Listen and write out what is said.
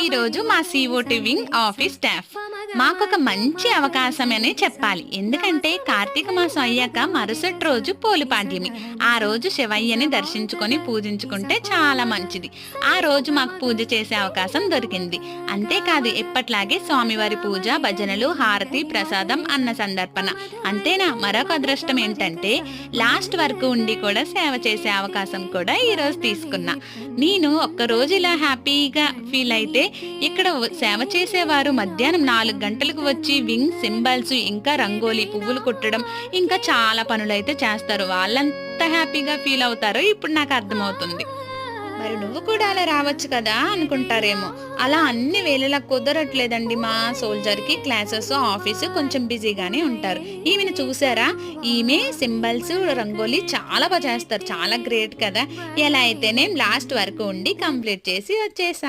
ఈరోజు మా సిఓటి wing office staff మాకొక మంచి అవకాశం అనే చెప్పాలి. ఎందుకంటే కార్తీక మాసం అయ్యాక మరుసటి రోజు పోలిపాడ్యమి. ఆ రోజు శివయ్యని దర్శించుకొని పూజించుకుంటే చాలా మంచిది. ఆ రోజు మాకు పూజ చేసే అవకాశం దొరికింది. అంతేకాదు ఎప్పట్లాగే స్వామివారి పూజ, భజనలు, హారతి, ప్రసాదం, అన్న సందర్పణ. అంతేనా, మరొక అదృష్టం ఏంటంటే లాస్ట్ వరకు ఉండి కూడా సేవ చేసే అవకాశం కూడా ఈ రోజు తీసుకున్నా. నేను ఒక్కరోజు ఇలా హ్యాపీగా ఫీల్ అయితే ఇక్కడ సేవ చేసేవారు మధ్యాహ్నం 4 గంటలకు వచ్చి వింగ్ సింబల్స్, ఇంకా రంగోలీ, పువ్వులు కుట్టడం, ఇంకా చాలా పనులైతే చేస్తారు. వాళ్ళంతా హ్యాపీగా ఫీల్ అవుతారో ఇప్పుడు నాకు అర్థమవుతుంది. మరి నువ్వు కూడా అలా రావచ్చు కదా అనుకుంటారేమో. అలా అన్ని వేళలా కుదరట్లేదండి. మా సోల్జర్కి క్లాసెస్, ఆఫీసు కొంచెం బిజీగానే ఉంటారు. ఈమెను చూసారా, ఈమె సింబల్స్, రంగోలీ చాలా బాగా చేస్తారు. చాలా గ్రేట్ కదా. ఎలా అయితే నేను లాస్ట్ వరకు ఉండి కంప్లీట్ చేసి వచ్చేసా.